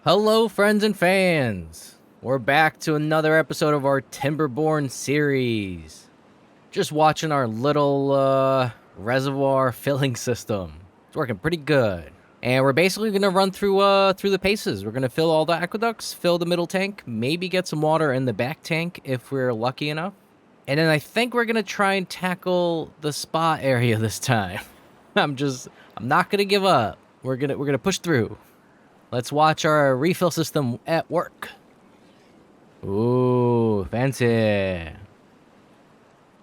Hello, friends and fans! We're back to another episode of our Timberborn series. Just watching our little reservoir filling system. It's working pretty good. And we're basically gonna run through the paces. We're gonna fill all the aqueducts, fill the middle tank, maybe get some water in the back tank if we're lucky enough. And then I think we're gonna try and tackle the spa area this time. I'm not gonna give up. We're gonna push through. Let's watch our refill system at work. Ooh, fancy.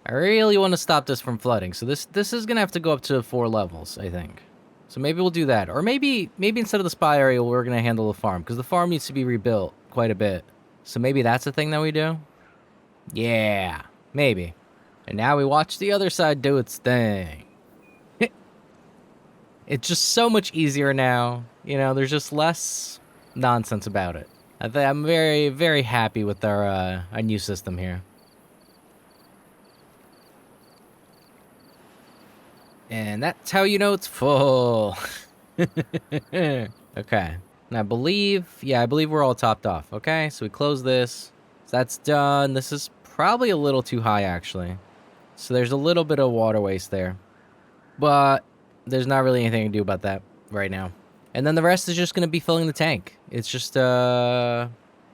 I really want to stop this from flooding, so this is gonna have to go up to 4 levels, I think. So maybe we'll do that, or maybe instead of the spa area, we're gonna handle the farm because the farm needs to be rebuilt quite a bit. So maybe that's the thing that we do. Yeah, maybe. And now we watch the other side do its thing. It's just so much easier now. You know, there's just less nonsense about it. I'm very, very happy with our new system here. And that's how you know it's full. Okay. And I believe we're all topped off. Okay, so we close this. So that's done. This is probably a little too high, actually. So there's a little bit of water waste there. But there's not really anything to do about that right now. And then the rest is just going to be filling the tank. It's just, that's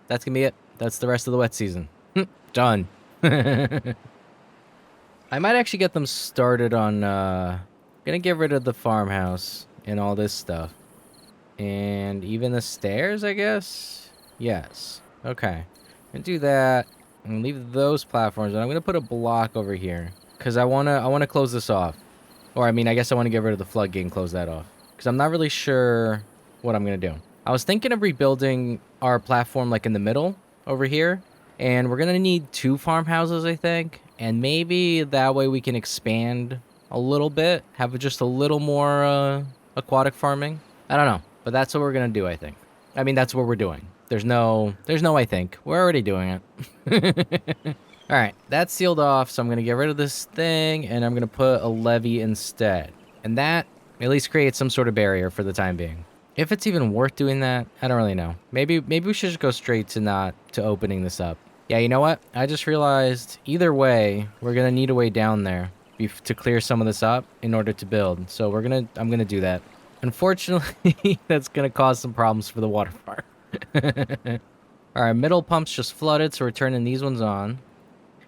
going to be it. That's the rest of the wet season. Done. I might actually get them started on, gonna get rid of the farmhouse and all this stuff. And even the stairs, I guess? Yes. Okay. I'm gonna do that. I'm gonna leave those platforms, and I'm gonna put a block over here. Because I wanna close this off. Or, I mean, I guess I want to get rid of the floodgate and close that off. Because I'm not really sure what I'm going to do. I was thinking of rebuilding our platform, like, in the middle over here. And we're going to need 2 farmhouses, I think. And maybe that way we can expand a little bit. Have just a little more aquatic farming. I don't know. But that's what we're going to do, I think. I mean, that's what we're doing. There's no I think. We're already doing it. Alright, that's sealed off, so I'm going to get rid of this thing, and I'm going to put a levee instead. And that at least creates some sort of barrier for the time being. If it's even worth doing that, I don't really know. Maybe we should just go straight to opening this up. Yeah, you know what? I just realized either way, we're going to need a way down there to clear some of this up in order to build. So I'm going to do that. Unfortunately, that's going to cause some problems for the water farm. Alright, middle pump's just flooded, so we're turning these ones on.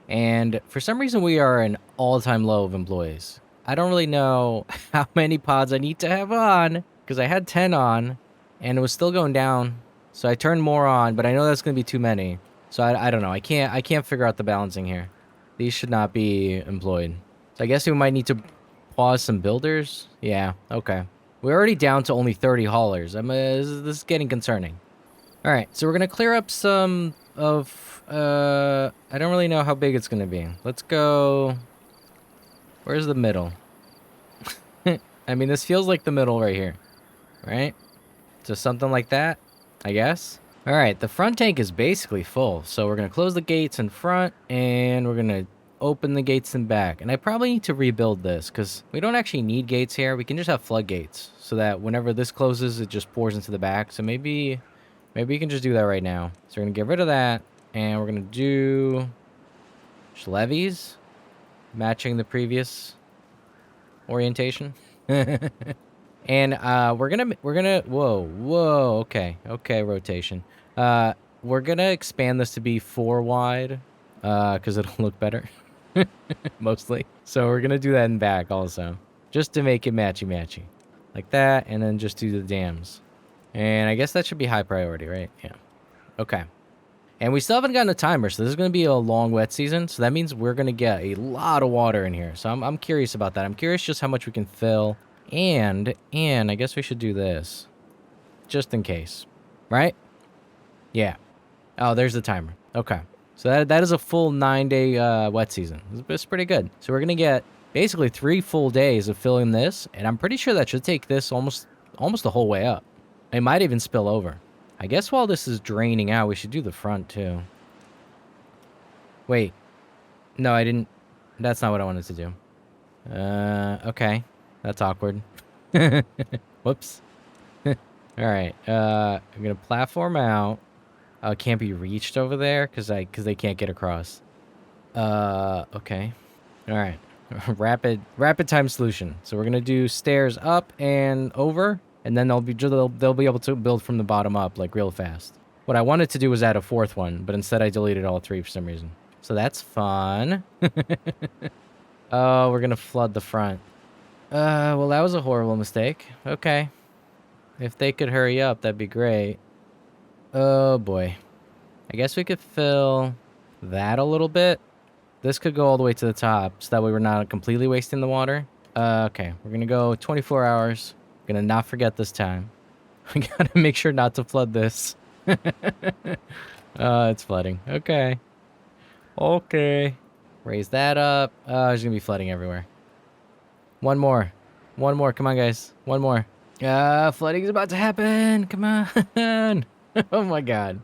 And for some reason, we are an all-time low of employees. I don't really know how many pods I need to have on, because I had 10 on, and it was still going down. So I turned more on, but I know that's going to be too many. So I don't know. I can't figure out the balancing here. These should not be employed. So I guess we might need to pause some builders. Yeah, okay. We're already down to only 30 haulers. This is getting concerning. All right, so we're going to clear up some of... I don't really know how big it's gonna be. Let's go... Where's the middle? I mean, this feels like the middle right here. Right? So something like that, I guess. Alright, the front tank is basically full. So we're gonna close the gates in front, and we're gonna open the gates in back. And I probably need to rebuild this, because we don't actually need gates here. We can just have floodgates, so that whenever this closes, it just pours into the back. So maybe we can just do that right now. So we're gonna get rid of that. And we're going to do levees, matching the previous orientation. And we're going to, whoa, okay, rotation. We're going to expand this to be 4 wide, because it'll look better, mostly. So we're going to do that in back also, just to make it matchy-matchy. Like that, and then just do the dams. And I guess that should be high priority, right? Yeah. Okay. And we still haven't gotten a timer, so this is going to be a long wet season. So that means we're going to get a lot of water in here. So I'm curious about that. I'm curious just how much we can fill. And I guess we should do this. Just in case. Right? Yeah. Oh, there's the timer. Okay. So that is a full 9-day wet season. It's pretty good. So we're going to get basically 3 full days of filling this. And I'm pretty sure that should take this almost the whole way up. It might even spill over. I guess while this is draining out, we should do the front, too. Wait. No, I didn't. That's not what I wanted to do. Okay. That's awkward. Whoops. All All right. I'm gonna platform out. Can't be reached over there because they can't get across. Okay. All right. rapid time solution. So we're gonna do stairs up and over, and then they'll be able to build from the bottom up like real fast. What I wanted to do was add a fourth one, but instead I deleted all three for some reason. So that's fun. Oh, we're gonna flood the front. Well, that was a horrible mistake. Okay. If they could hurry up, that'd be great. Oh boy. I guess we could fill that a little bit. This could go all the way to the top, so that way we're not completely wasting the water. Okay, we're gonna go 24 hours. Gonna not forget this time. We gotta make sure not to flood this. It's flooding. Okay. Okay. Raise that up. There's gonna be flooding everywhere. One more. One more. Come on, guys. One more. Flooding is about to happen. Come on. Oh my god.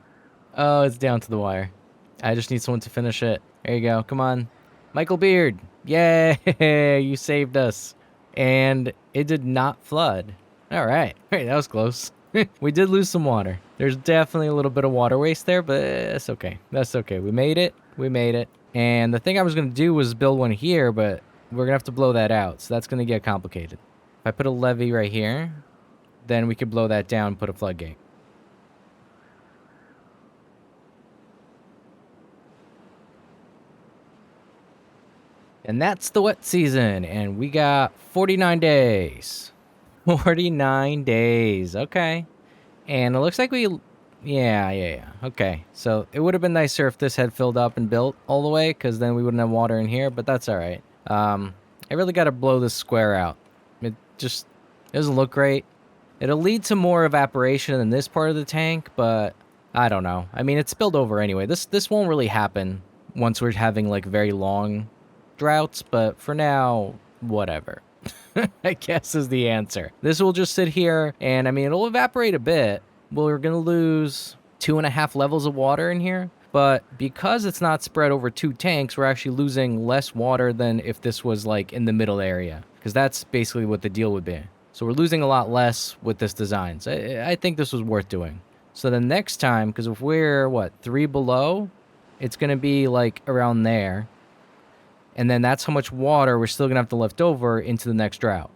Oh, it's down to the wire. I just need someone to finish it. There you go. Come on. Michael Beard. Yay. You saved us. And it did not flood. All right. Hey, that was close. We did lose some water. There's definitely a little bit of water waste there, but that's okay. That's okay. We made it. We made it. And the thing I was going to do was build one here, but we're going to have to blow that out. So that's going to get complicated. If I put a levee right here, then we could blow that down and put a floodgate. And that's the wet season, and we got 49 days. 49 days, okay. And it looks like yeah. Okay, so it would have been nicer if this had filled up and built all the way, because then we wouldn't have water in here, but that's all right. I really got to blow this square out. It doesn't look great. It'll lead to more evaporation in this part of the tank, but I don't know. I mean, it's spilled over anyway. This won't really happen once we're having, like, very long droughts, but for now, whatever. I guess is the answer. This will just sit here, and I mean, it'll evaporate a bit. We're gonna lose 2.5 levels of water in here, but because it's not spread over 2 tanks, we're actually losing less water than if this was like in the middle area, because that's basically what the deal would be. So we're losing a lot less with this design. So I think this was worth doing. So the next time, because if we're, 3 below, it's gonna be like around there. And then that's how much water we're still going to have to left over into the next drought.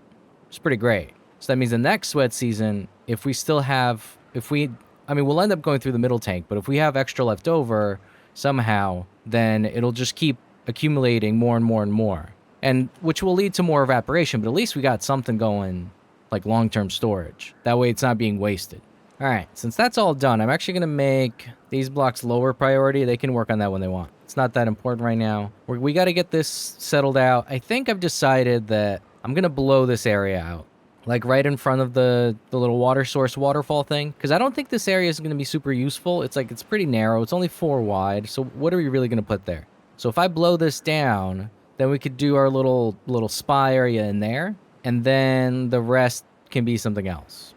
It's pretty great. So that means the next wet season, if we still have, we'll end up going through the middle tank, but if we have extra left over somehow, then it'll just keep accumulating more and more and more. And which will lead to more evaporation, but at least we got something going, like long-term storage. That way it's not being wasted. All right, since that's all done, I'm actually going to make these blocks lower priority. They can work on that when they want. It's not that important right now. We got to get this settled out. I think I've decided that I'm going to blow this area out. Like right in front of the little water source waterfall thing. Because I don't think this area is going to be super useful. It's pretty narrow. It's only 4 wide. So what are we really going to put there? So if I blow this down, then we could do our little spa area in there. And then the rest can be something else.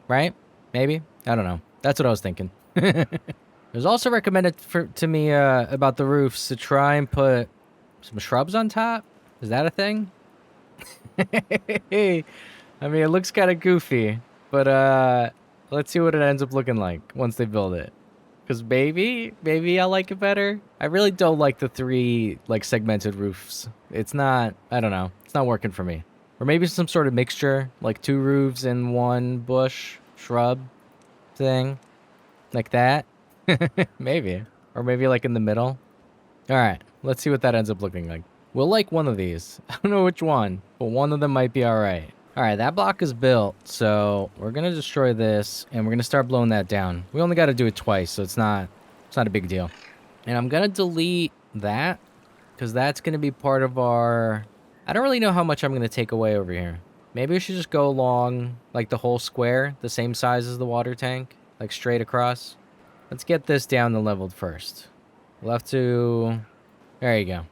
Right? Maybe? I don't know. That's what I was thinking. It was also recommended to me about the roofs to try and put some shrubs on top. Is that a thing? I mean, it looks kind of goofy, but let's see what it ends up looking like once they build it. Because maybe I like it better. I really don't like the 3 segmented roofs. It's not, I don't know. It's not working for me. Or maybe some sort of mixture, like 2 roofs and 1 bush shrub thing, like that. Maybe. Or maybe like in the middle. All right, let's see what that ends up looking like. We'll like one of these. I don't know which one, but one of them might be all right. All right, that block is built, so we're gonna destroy this and we're gonna start blowing that down. We only got to do it twice, so it's not a big deal. And I'm gonna delete that because that's gonna be part of our. I don't really know how much I'm gonna take away over here. Maybe we should just go along like the whole square, the same size as the water tank, like straight across. Let's get this down and leveled first. We'll have to. There you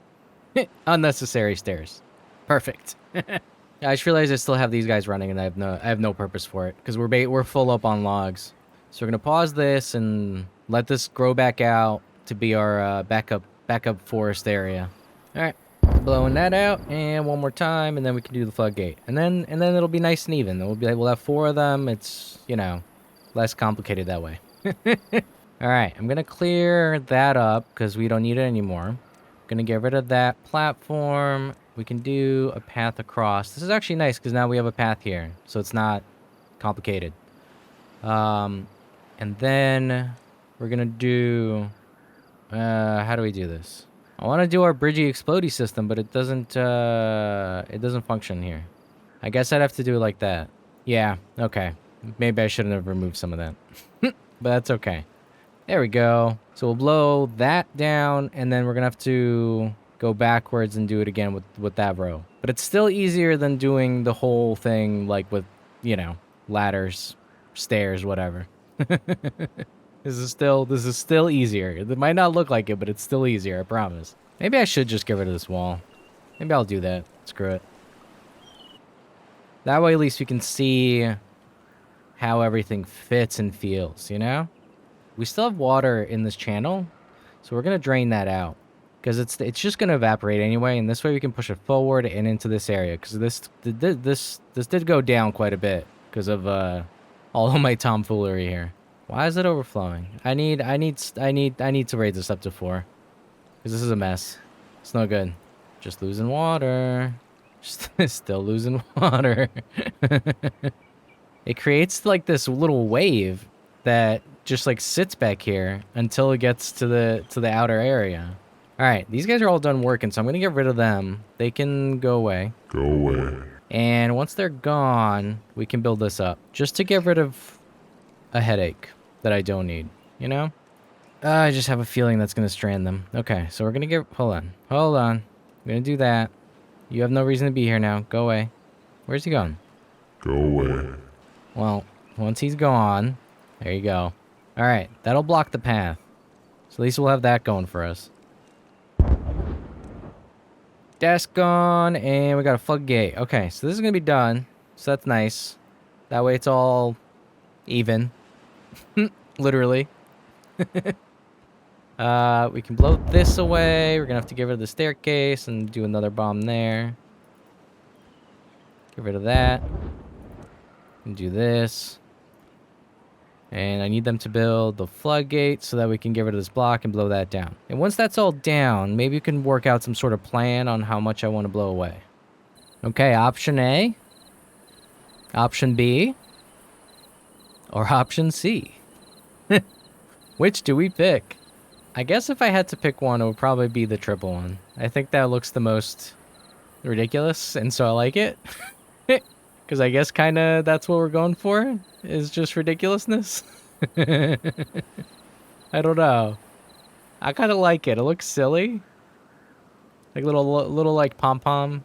go. Unnecessary stairs. Perfect. I just realized I still have these guys running, and I have no purpose for it because we're full up on logs. So we're gonna pause this and let this grow back out to be our backup forest area. All right, blowing that out, and one more time, and then we can do the floodgate, and then it'll be nice and even. We'll have 4 of them. It's less complicated that way. All right, I'm gonna clear that up because we don't need it anymore. Gonna get rid of that platform. We can do a path across. This is actually nice because now we have a path here, so it's not complicated. And then we're gonna do. How do we do this? I want to do our bridgey explodey system, but it doesn't function here. I guess I'd have to do it like that. Yeah, okay. Maybe I shouldn't have removed some of that. But that's okay. There we go. So we'll blow that down, and then we're going to have to go backwards and do it again with that row. But it's still easier than doing the whole thing, like with, you know, ladders, stairs, whatever. This is still easier. It might not look like it, but it's still easier, I promise. Maybe I should just get rid of this wall. Maybe I'll do that. Screw it. That way at least we can see how everything fits and feels, you know? We still have water in this channel, so we're going to drain that out. Because it's just going to evaporate anyway, and this way we can push it forward and into this area. Because this did go down quite a bit because of all of my tomfoolery here. Why is it overflowing? I need to raise this up to 4. Because this is a mess. It's no good. Just losing water. Still losing water. It creates like this little wave that just like sits back here until it gets to the outer area. All right, these guys are all done working, so I'm gonna get rid of them. They can go away. Go away. And once they're gone, we can build this up just to get rid of a headache that I don't need, you know? I just have a feeling that's going to strand them. Okay, so we're going to get... Hold on. I'm going to do that. You have no reason to be here now. Go away. Where's he going? Go away. Well, once he's gone... There you go. Alright, that'll block the path. So at least we'll have that going for us. Desk gone, and we got a floodgate. Okay, so this is going to be done. So that's nice. That way it's all even. Literally. We can blow this away. We're gonna have to get rid of the staircase and do another bomb there. Get rid of that. And do this. And I need them to build the floodgate so that we can get rid of this block and blow that down. And once that's all down, maybe you can work out some sort of plan on how much I want to blow away. Okay, option A. Option B. Or option C. Which do we pick? I guess if I had to pick one, it would probably be the triple one. I think that looks the most ridiculous, and so I like it. Because I guess kind of that's what we're going for, is just ridiculousness. I don't know. I kind of like it. It looks silly. Like little like pom-pom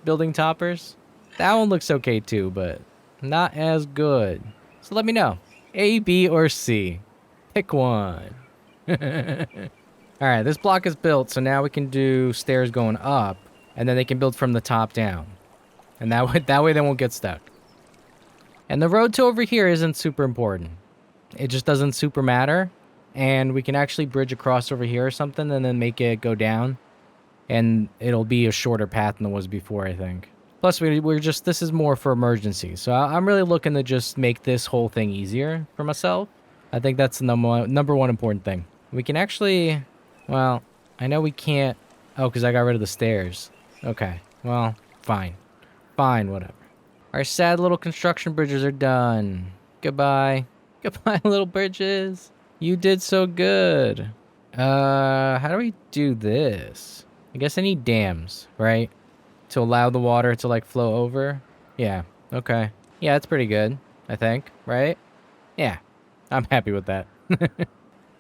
building toppers. That one looks okay too, but not as good. So let me know. A, B, or C. Pick one. Alright, this block is built, so now we can do stairs going up, and then they can build from the top down. And that way they won't get stuck. And the road to over here isn't super important. It just doesn't super matter. And we can actually bridge across over here or something and then make it go down. And it'll be a shorter path than it was before, I think. Plus, this is more for emergencies. So I'm really looking to just make this whole thing easier for myself. I think that's the number one important thing. We can actually, well, I know we can't, oh, because I got rid of the stairs. Okay, well, fine. Fine, whatever. Our sad little construction bridges are done. Goodbye. Goodbye, little bridges. You did so good. How do we do this? I guess I need dams, right? To allow the water to, like, flow over. Yeah, okay. Yeah, that's pretty good, I think, right? Yeah, I'm happy with that.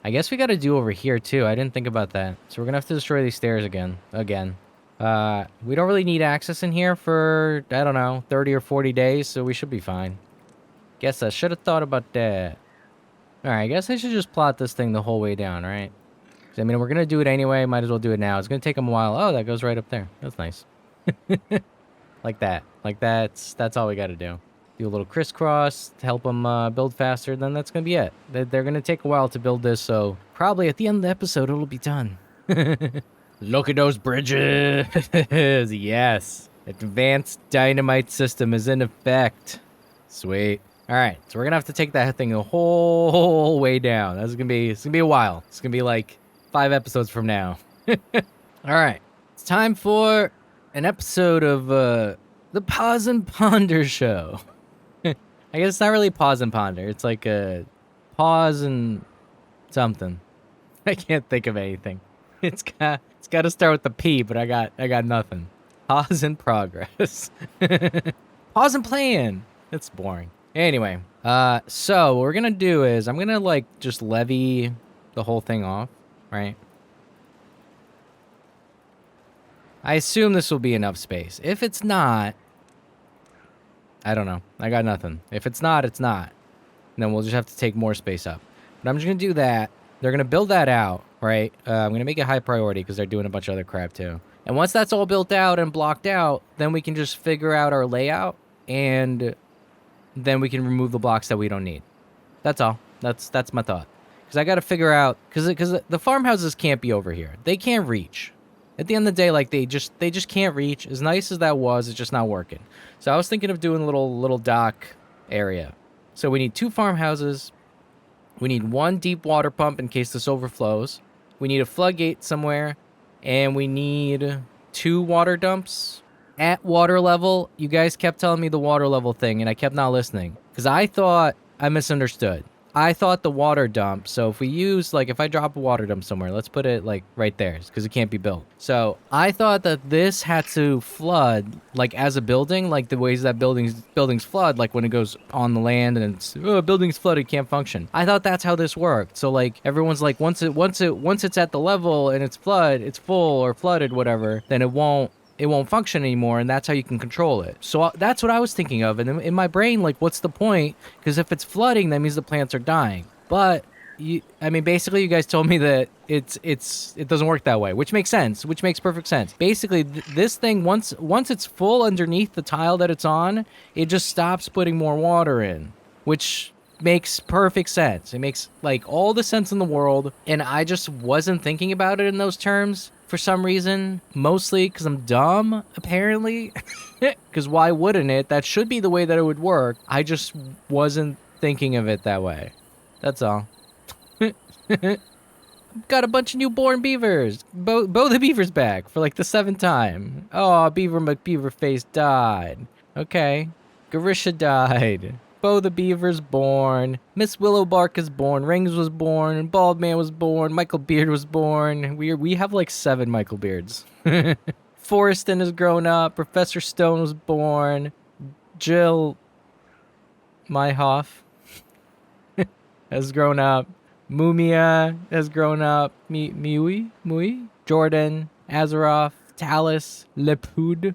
I guess we got to do over here, too. I didn't think about that. So we're going to have to destroy these stairs again. We don't really need access in here for, I don't know, 30 or 40 days, so we should be fine. Guess I should have thought about that. Alright, I guess I should just plot this thing the whole way down, right? I mean, we're going to do it anyway. Might as well do it now. It's going to take them a while. Oh, that goes right up there. That's nice. Like that. Like that's all we got to do. Do a little crisscross to help them build faster. Then that's going to be it. They're going to take a while to build this, so probably at the end of the episode, it'll be done. Look at those bridges. Yes. Advanced dynamite system is in effect. Sweet. All right, so we're gonna have to take that thing the whole way down. It's gonna be a while. It's gonna be like 5 episodes from now. All right, it's time for an episode of the Pause and Ponder Show. I guess it's not really Pause and Ponder. It's like a pause and something. I can't think of anything. It's got to start with the P, but I got nothing. Pause in progress. Pause and plan. It's boring. Anyway, so what we're gonna do is I'm gonna like just levy the whole thing off, right? I assume this will be enough space. If it's not, I don't know. I got nothing. If it's not, it's not. And then we'll just have to take more space up. But I'm just gonna do that. They're gonna build that out, right? I'm gonna make it high priority because they're doing a bunch of other crap too. And once that's all built out and blocked out, then we can just figure out our layout and then we can remove the blocks that we don't need. That's all. That's my thought. Because I got to figure out, because the farmhouses can't be over here. They can't reach. At the end of the day, like they just can't reach. As nice as that was, it's just not working. So I was thinking of doing a little dock area. So we need 2 farmhouses. We need 1 deep water pump in case this overflows. We need a floodgate somewhere, and we need 2 water dumps. At water level, you guys kept telling me the water level thing, and I kept not listening. Because I thought I misunderstood. I thought the water dump, so if we use, like, if I drop a water dump somewhere, let's put it, like, right there, because it can't be built. So I thought that this had to flood, like, as a building, like the ways that buildings flood, like when it goes on the land and it's, oh, building's flooded, can't function. I thought that's how this worked. So, like, everyone's like, once it's at the level and it's full or flooded, whatever, then it won't function anymore, and that's how you can control it. So that's what I was thinking of, and in my brain, like, what's the point? Because if it's flooding, that means the plants are dying. But basically, you guys told me that it doesn't work that way, which makes sense, which makes perfect sense. Basically, this thing once it's full underneath the tile that it's on, it just stops putting more water in, which makes perfect sense. It makes like all the sense in the world, and I just wasn't thinking about it in those terms. For some reason, mostly because I'm dumb, apparently. Because why wouldn't it? That should be the way that it would work. I just wasn't thinking of it that way. That's all. Got a bunch of newborn beavers. Bo the beavers back for like the 7th time. Oh, Beaver McBeaverface died. Okay. Garisha died. Bo the Beaver's born. Miss Willowbark is born. Rings was born. Bald Man was born. Michael Beard was born. We have like 7 Michael Beards. Forreston has grown up. Professor Stone was born. Jill Myhoff has grown up. Mumia has grown up. Mui? Jordan, Azeroth, Talus, Lepud.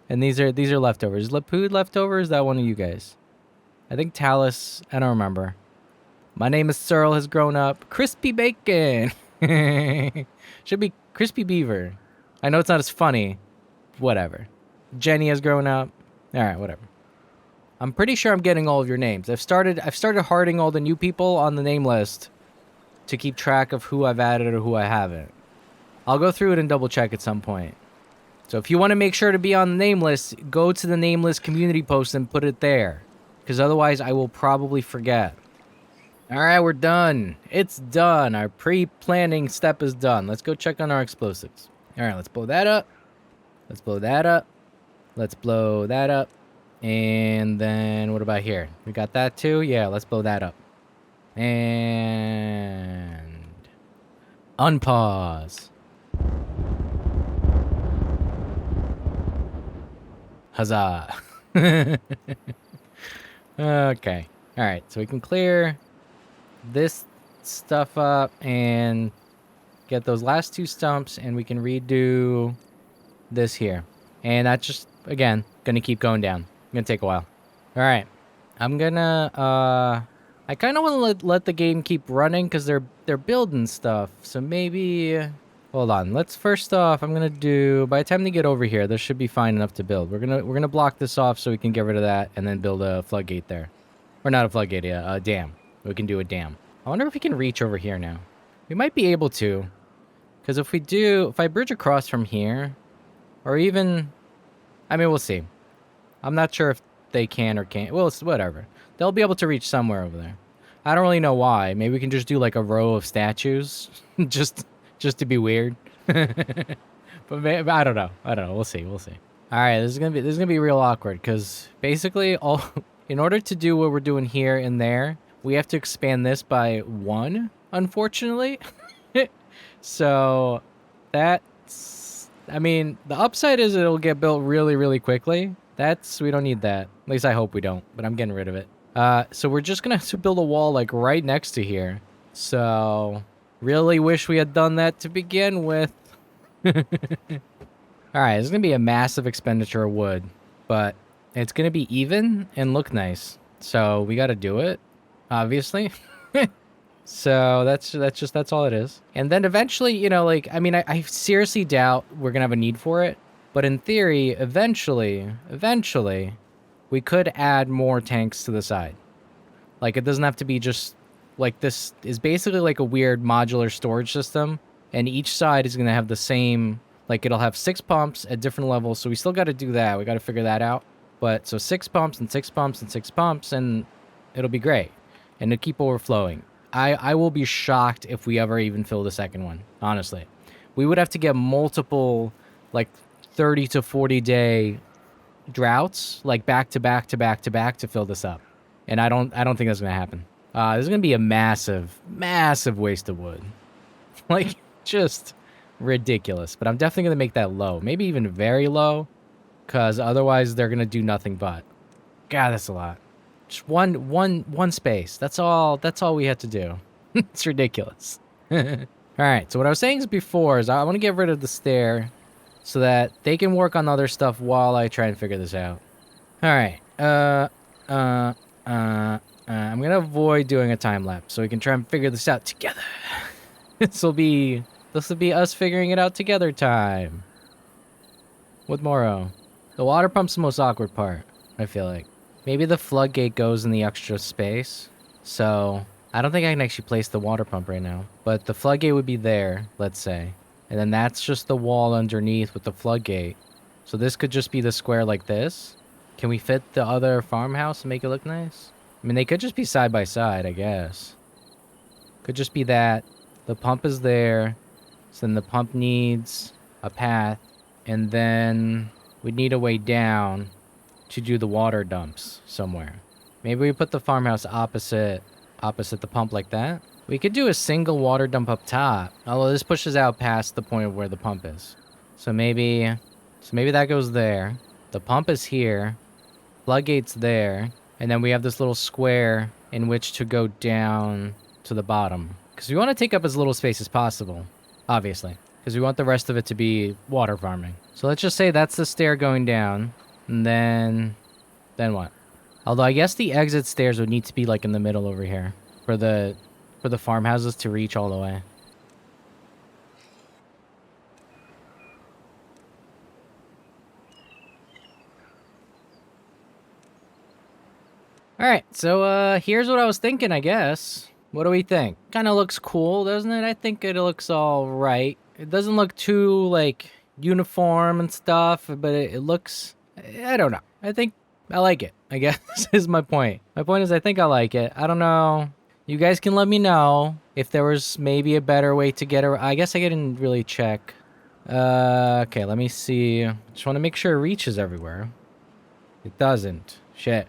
And these are leftovers. Is Lepud leftover? Is that one of you guys? I think Talus, I don't remember. My name is Searle, has grown up. Crispy Bacon. Should be Crispy Beaver. I know it's not as funny. Whatever. Jenny has grown up. All right, whatever. I'm pretty sure I'm getting all of your names. I've started hearting all the new people on the name list to keep track of who I've added or who I haven't. I'll go through it and double check at some point. So if you want to make sure to be on the name list, go to the name list community post and put it there. Because otherwise I will probably forget. Alright, we're done. It's done. Our pre-planning step is done. Let's go check on our explosives. Alright, let's blow that up. Let's blow that up. Let's blow that up. And then what about here? We got that too? Yeah, let's blow that up. And unpause. Huzzah. Okay. All right. So we can clear this stuff up and get those last 2 stumps, and we can redo this here. And that's just, again, going to keep going down. Going to take a while. All right. I'm going to, I kind of want to let the game keep running because they're building stuff. So maybe, hold on. Let's first off, I'm going to do, by the time they get over here, this should be fine enough to build. We're going to block this off so we can get rid of that and then build a floodgate there. Or not a floodgate, a dam. We can do a dam. I wonder if we can reach over here now. We might be able to. Because if I bridge across from here, or even, I mean, we'll see. I'm not sure if they can or can't. Well, it's whatever. They'll be able to reach somewhere over there. I don't really know why. Maybe we can just do like a row of statues, just to be weird. But maybe, I don't know. We'll see. All right, this is gonna be real awkward because basically in order to do what we're doing here and there, we have to expand this by 1, unfortunately. So that's, I mean, the upside is it'll get built really, really quickly. We don't need that. At least I hope we don't, but I'm getting rid of it. So we're just gonna have to build a wall like right next to here. So really wish we had done that to begin with. All right, this is gonna be a massive expenditure of wood, but it's gonna be even and look nice. So we got to do it, obviously. So that's all it is. And then eventually, you know, like, I mean, I seriously doubt we're gonna have a need for it, but in theory, eventually, we could add more tanks to the side. Like, it doesn't have to be just like this is basically like a weird modular storage system, and each side is gonna have the same. Like, it'll have 6 pumps at different levels, so we still got to do that. We got to figure that out. But, so 6 pumps and 6 pumps and 6 pumps, and it'll be great. And it'll keep overflowing. I will be shocked if we ever even fill the second one, honestly. We would have to get multiple, like, 30 to 40 day droughts, like, back to back to fill this up. And I don't think that's going to happen. This is going to be a massive waste of wood. Like, just ridiculous. But I'm definitely gonna make that low, maybe even very low, because otherwise they're gonna do nothing but. God, that's a lot. Just one space. That's all we had to do. It's ridiculous. All right, so what I was saying before is I want to get rid of the stair so that they can work on other stuff while I try and figure this out. All right, I'm gonna avoid doing a time lapse so we can try and figure this out together. This will be us figuring it out together time. With Moro. The water pump's the most awkward part, I feel like. Maybe the floodgate goes in the extra space. So, I don't think I can actually place the water pump right now. But the floodgate would be there, let's say. And then that's just the wall underneath with the floodgate. So this could just be the square like this. Can we fit the other farmhouse and make it look nice? I mean, they could just be side by side, I guess. Could just be that. The pump is there. So then the pump needs a path, and then we need a way down to do the water dumps somewhere. Maybe we put the farmhouse opposite the pump like that. We could do a single water dump up top, although this pushes out past the point of where the pump is. So maybe that goes there. The pump is here, floodgate's there, and then we have this little square in which to go down to the bottom. Because we want to take up as little space as possible. Obviously, because we want the rest of it to be water farming. So let's just say that's the stair going down, and then what? Although I guess the exit stairs would need to be like in the middle over here for the farmhouses to reach all the way. All right, so here's what I was thinking, I guess. What do we think? Kind of looks cool, doesn't it? I think it looks all right. It doesn't look too, like, uniform and stuff, but it looks... I don't know. I think I like it, I guess, is my point. My point is I think I like it. I don't know. You guys can let me know if there was maybe a better way to get it. I guess I didn't really check. Okay, let me see. Just want to make sure it reaches everywhere. It doesn't. Shit.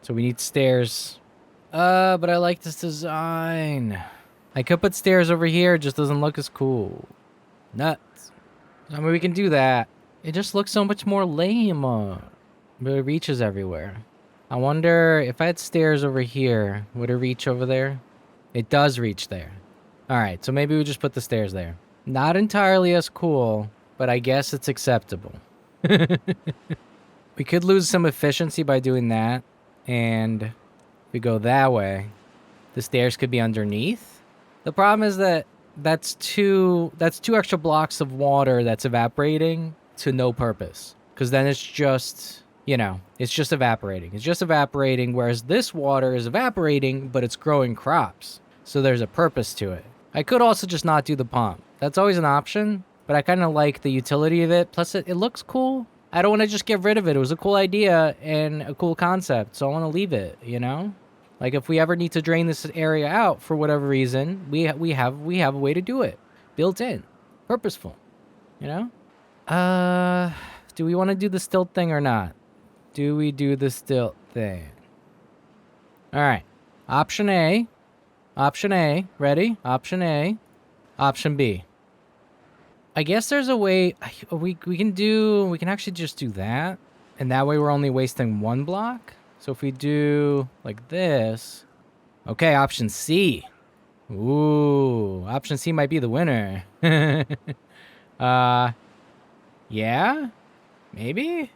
So we need stairs. But I like this design. I could put stairs over here, it just doesn't look as cool. Nuts. I mean, we can do that. It just looks so much more lame. But it reaches everywhere. I wonder if I had stairs over here, would it reach over there? It does reach there. Alright, so maybe we just put the stairs there. Not entirely as cool, but I guess it's acceptable. We could lose some efficiency by doing that, and if we go that way, the stairs could be underneath. The problem is that that's two extra blocks of water that's evaporating to no purpose. Because then it's just, you know, it's just evaporating. It's just evaporating, whereas this water is evaporating, but it's growing crops. So there's a purpose to it. I could also just not do the pump. That's always an option, but I kind of like the utility of it. Plus, it looks cool. I don't want to just get rid of it. It was a cool idea and a cool concept, so I want to leave it, you know? Like if we ever need to drain this area out for whatever reason, we have a way to do it. Built in. Purposeful, you know? Do we want to do the stilt thing or not? Do we do the stilt thing? All right. Option A. Option A. Ready? Option A. Option B. I guess there's a way we can actually just do that. And that way we're only wasting one block. So if we do like this. Okay, option C. Ooh, option C might be the winner. Yeah? Maybe?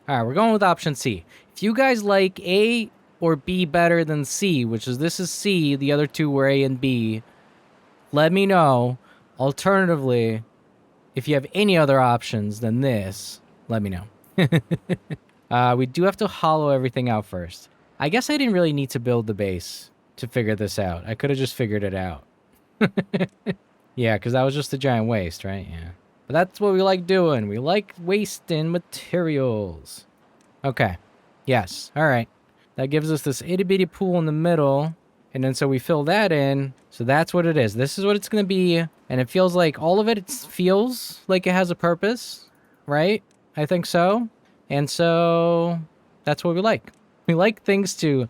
All right, we're going with option C. If you guys like A or B better than C, which is this is C, the other two were A and B, let me know. Alternatively, if you have any other options than this, let me know. We do have to hollow everything out first. I guess I didn't really need to build the base to figure this out. I could have just figured it out. Yeah, because that was just a giant waste, right? Yeah. But that's what we like doing. We like wasting materials. Okay. Yes. All right. That gives us this itty-bitty pool in the middle. And then so we fill that in. So that's what it is. This is what it's going to be. And it feels like all of it feels like it has a purpose, right? I think so. And so that's what we like. We like things to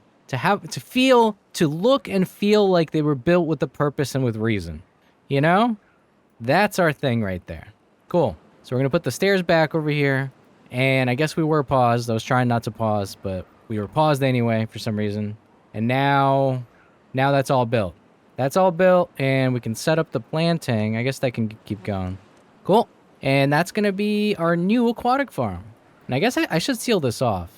look and feel like they were built with a purpose and with reason. You know? That's our thing right there. Cool. So we're going to put the stairs back over here. And I guess we were paused. I was trying not to pause, but we were paused anyway for some reason. And now that's all built. That's all built, and we can set up the planting. I guess that can keep going. Cool. And that's going to be our new aquatic farm. And I guess I should seal this off.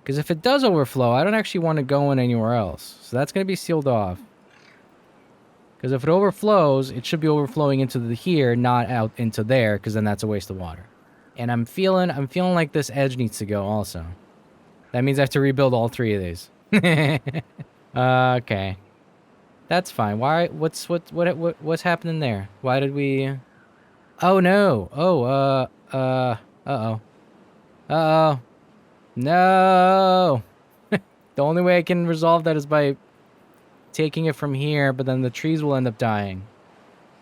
Because if it does overflow, I don't actually want to go in anywhere else. So that's going to be sealed off. Because if it overflows, it should be overflowing into here, not out into there, because then that's a waste of water. And I'm feeling like this edge needs to go also. That means I have to rebuild all three of these. Okay. That's fine. Why? What's happening there? Why did we? Oh no. Oh. Uh-oh. Uh-oh. No. The only way I can resolve that is by taking it from here, but then the trees will end up dying.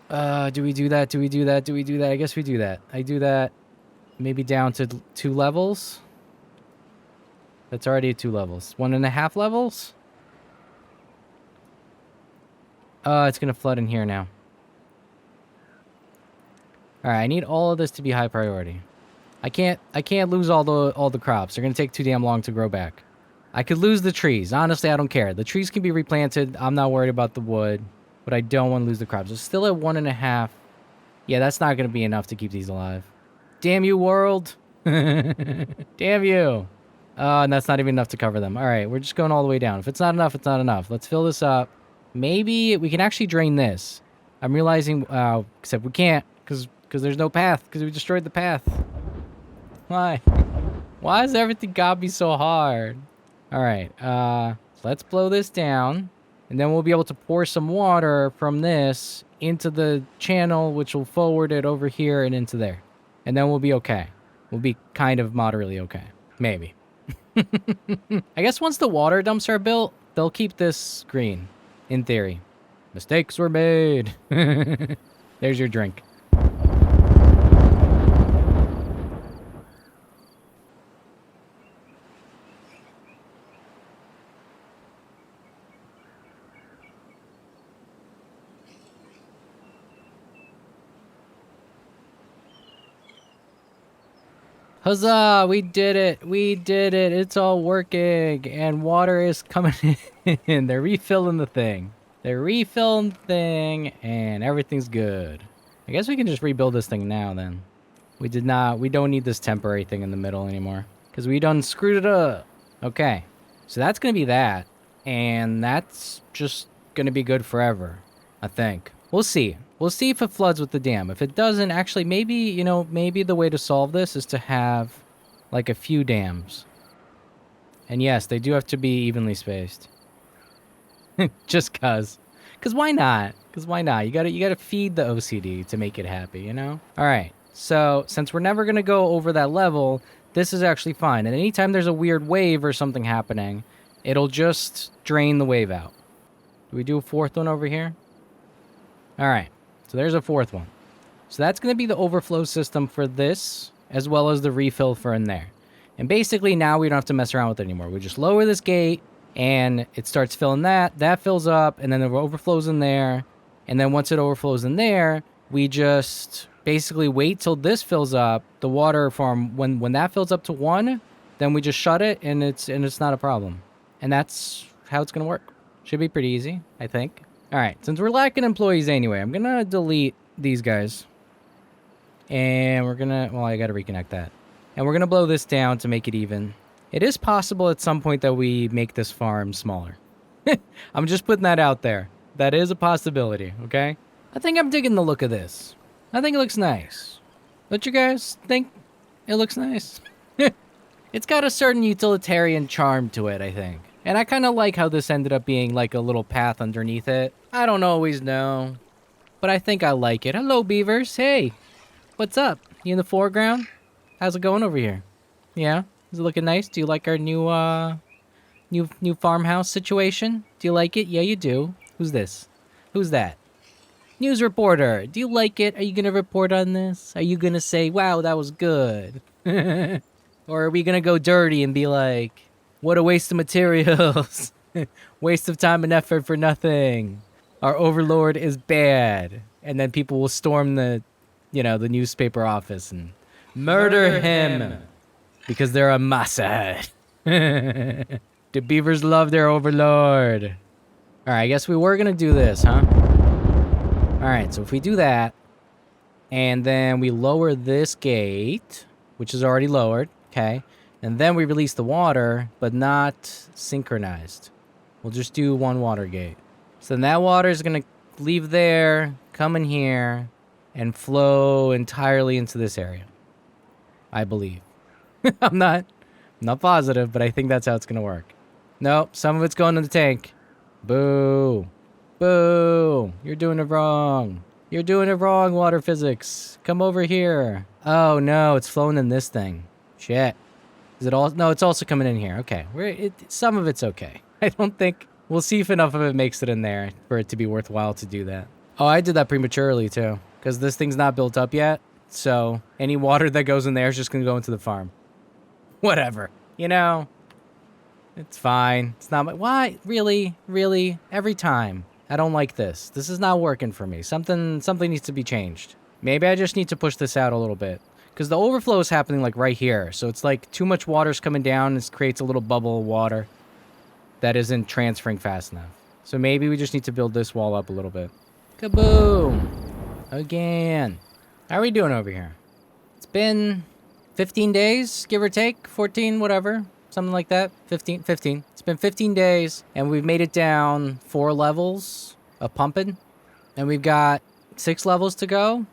Do we do that? Do we do that? Do we do that? I guess we do that. I do that maybe down to 2 levels. That's already 2 levels. 1.5 levels? It's gonna flood in here now. Alright, I need all of this to be high priority. I can't lose all the crops. They're gonna take too damn long to grow back. I could lose the trees. Honestly, I don't care. The trees can be replanted. I'm not worried about the wood. But I don't want to lose the crops. It's still at 1.5. Yeah, that's not gonna be enough to keep these alive. Damn you, world. Damn you. And that's not even enough to cover them. Alright, we're just going all the way down. If it's not enough, it's not enough. Let's fill this up. Maybe we can actually drain this. I'm realizing, except we can't, because there's no path, because we destroyed the path. Why? Why has everything got me so hard? Alright, let's blow this down, and then we'll be able to pour some water from this into the channel, which will forward it over here and into there. And then we'll be okay. We'll be kind of moderately okay. Maybe. I guess once the water dumps are built, they'll keep this green. In theory. Mistakes were made. There's your drink. Huzzah! We did it! We did it! It's all working! And water is coming in. They're refilling the thing. They're refilling the thing, and everything's good. I guess we can just rebuild this thing now, then. We don't need this temporary thing in the middle anymore. Because we done screwed it up. Okay. So that's going to be that. And that's just going to be good forever. I think. We'll see. We'll see if it floods with the dam. If it doesn't, actually, maybe, maybe the way to solve this is to have, like, a few dams. And yes, they do have to be evenly spaced. Just cuz. Cuz why not? Cuz why not? You gotta feed the OCD to make it happy, you know? Alright, So since we're never going to go over that level, this is actually fine. And anytime there's a weird wave or something happening, it'll just drain the wave out. Do we do a fourth one over here? All right. So there's a fourth one. So that's going to be the overflow system for this, as well as the refill for in there. And basically now we don't have to mess around with it anymore. We just lower this gate, and it starts filling that. That fills up, and then it overflows in there. And then once it overflows in there, we just basically wait till this fills up. The water farm, when that fills up to 1, then we just shut it, and it's not a problem. And that's how it's going to work. Should be pretty easy, I think. All right, since we're lacking employees anyway, I'm going to delete these guys. And we're going to, well, I got to reconnect that. And we're going to blow this down to make it even. It is possible at some point that we make this farm smaller. I'm just putting that out there. That is a possibility, okay? I think I'm digging the look of this. I think it looks nice. Don't you guys think it looks nice? It's got a certain utilitarian charm to it, I think. And I kind of like how this ended up being like a little path underneath it. I don't always know, but I think I like it. Hello, beavers. Hey, what's up? You in the foreground? How's it going over here? Yeah? Is it looking nice? Do you like our new farmhouse situation? Do you like it? Yeah, you do. Who's this? Who's that? News reporter. Do you like it? Are you going to report on this? Are you going to say, wow, that was good? Or are we going to go dirty and be like, what a waste of materials. Waste of time and effort for nothing. Our overlord is bad. And then people will storm the newspaper office and murder him. Because they're on my side. The beavers love their overlord. All right, I guess we were going to do this, huh? All right, so if we do that, and then we lower this gate, which is already lowered, okay, and then we release the water, but not synchronized. We'll just do one water gate. So then that water is going to leave there, come in here, and flow entirely into this area. I believe. I'm not positive, but I think that's how it's going to work. Nope, some of it's going in the tank. Boo. Boo. You're doing it wrong. You're doing it wrong, water physics. Come over here. Oh, no, it's flowing in this thing. Shit. Is it all? No, it's also coming in here. Okay. Some of it's okay. I don't think... We'll see if enough of it makes it in there for it to be worthwhile to do that. Oh, I did that prematurely, too. Because this thing's not built up yet. So any water that goes in there is just going to go into the farm. Whatever. You know? It's fine. It's not my... Why? Really? Really? Every time. I don't like this. This is not working for me. Something needs to be changed. Maybe I just need to push this out a little bit. Because the overflow is happening like right here. So it's like too much water's coming down. It creates a little bubble of water that isn't transferring fast enough. So maybe we just need to build this wall up a little bit. Kaboom! Again. How are we doing over here? It's been 15 days, give or take. 14, whatever. Something like that. 15. It's been 15 days, and we've made it down 4 levels of pumping. And we've got 6 levels to go.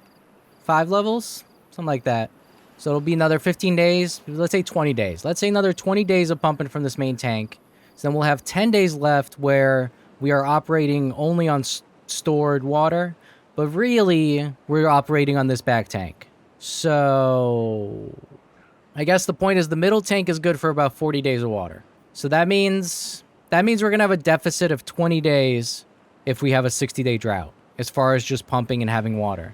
5 levels. Something like that. So it'll be another 15 days. Let's say 20 days. Let's say another 20 days of pumping from this main tank. So then we'll have 10 days left where we are operating only on stored water. But really, we're operating on this back tank. So I guess the point is the middle tank is good for about 40 days of water. So that means we're going to have a deficit of 20 days if we have a 60-day drought as far as just pumping and having water.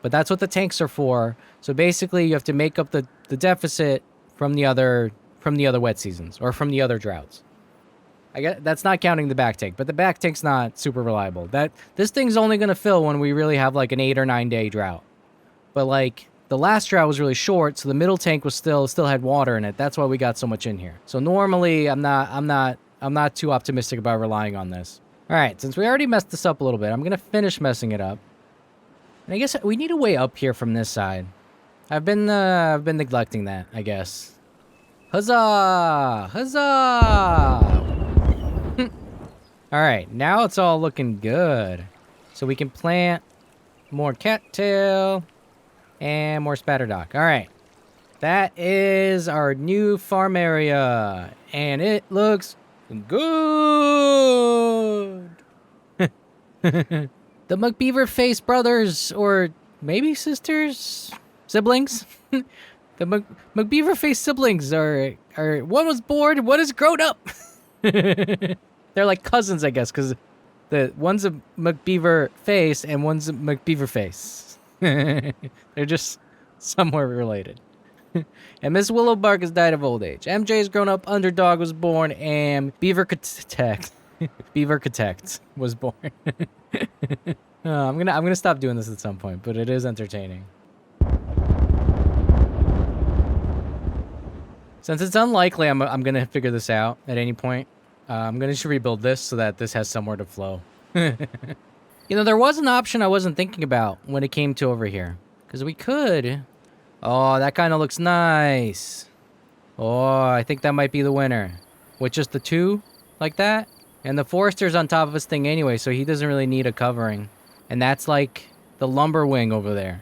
But that's what the tanks are for. So basically, you have to make up the deficit from the other wet seasons or from the other droughts. I guess that's not counting the back tank, but the back tank's not super reliable. This thing's only going to fill when we really have like an 8 or 9 day drought. But like the last drought was really short, so the middle tank was still had water in it. That's why we got so much in here. So normally I'm not too optimistic about relying on this. All right, since we already messed this up a little bit, I'm going to finish messing it up. And I guess we need a way up here from this side. I've been neglecting that, I guess. Huzzah! Huzzah! All right, now it's all looking good. So we can plant more cattail and more spatterdock. All right, that is our new farm area, and it looks good. The McBeaver Face brothers, or maybe sisters, siblings. The McBeaver face siblings are one was born, one is grown up. They're like cousins, I guess, because the one's a McBeaver face and one's a McBeaver face. They're just somewhere related. And Miss Willowbark has died of old age. MJ's grown up, Underdog was born, and Beaver Protect was born. I'm gonna stop doing this at some point, but it is entertaining. Since it's unlikely I'm gonna figure this out at any point, I'm gonna just rebuild this so that this has somewhere to flow. You know, there was an option I wasn't thinking about when it came to over here. Because we could... Oh, that kind of looks nice. Oh, I think that might be the winner. With just the two, like that. And the forester's on top of his thing anyway, so he doesn't really need a covering. And that's like the lumber wing over there.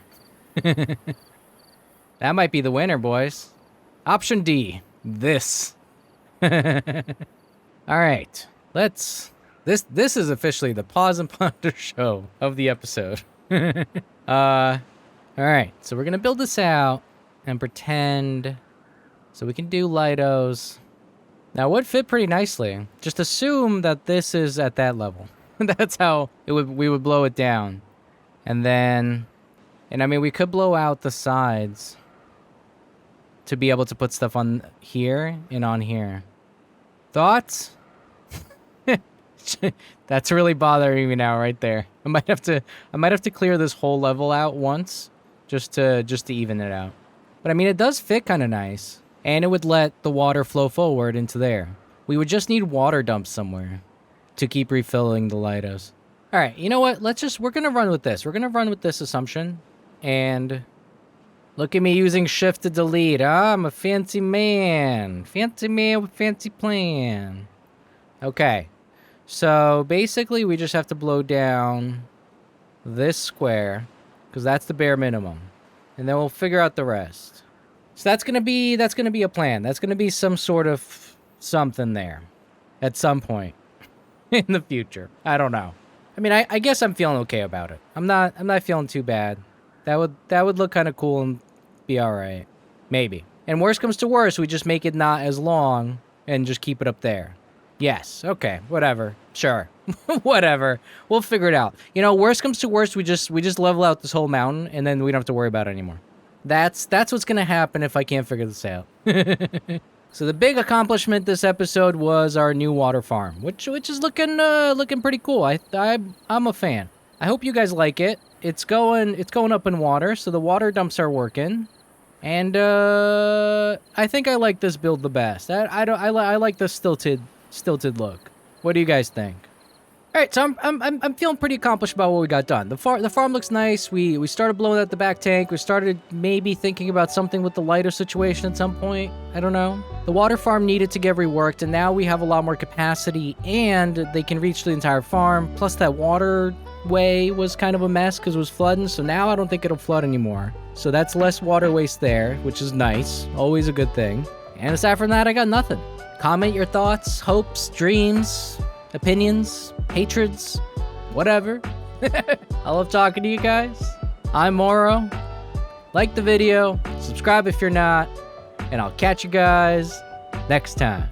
That might be the winner, boys. Option D. This. Alright. Let's... This is officially the pause and ponder show of the episode. Alright, so we're gonna build this out and pretend so we can do Lidos. Now, it would fit pretty nicely. Just assume that this is at that level. That's how we would blow it down. And then, and I mean, we could blow out the sides to be able to put stuff on here and on here. Thoughts? That's really bothering me now, right there. I might have to clear this whole level out once, just to even it out. But I mean, it does fit kind of nice, and it would let the water flow forward into there. We would just need water dumps somewhere to keep refilling the Lidos. All right, you know what? We're gonna run with this. We're gonna run with this assumption, and look at me using Shift to delete. I'm a fancy man with fancy plan. Okay. So, basically, we just have to blow down this square, because that's the bare minimum. And then we'll figure out the rest. So that's gonna be a plan. That's gonna be some sort of something there. At some point. In the future. I don't know. I mean, I guess I'm feeling okay about it. I'm not feeling too bad. That would look kind of cool and be alright. Maybe. And worst comes to worst, we just make it not as long, and just keep it up there. Yes, okay, whatever. Sure. Whatever. We'll figure it out. You know, worst comes to worst, we just level out this whole mountain, and then we don't have to worry about it anymore. That's what's gonna happen if I can't figure this out. So the big accomplishment this episode was our new water farm, which is looking pretty cool. I'm a fan. I hope you guys like it. It's going up in water, so the water dumps are working. And I think I like this build the best. I like the stilted look. What do you guys think? All right, so I'm feeling pretty accomplished about what we got done. The farm looks nice. We started blowing out the back tank. We started maybe thinking about something with the lighter situation at some point. I don't know. The water farm needed to get reworked, and now we have a lot more capacity, and they can reach the entire farm. Plus, that waterway was kind of a mess because it was flooding, so now I don't think it'll flood anymore. So that's less water waste there, which is nice. Always a good thing. And aside from that, I got nothing. Comment your thoughts, hopes, dreams, opinions, hatreds, whatever. I love talking to you guys. I'm Moro. Like the video, subscribe if you're not, and I'll catch you guys next time.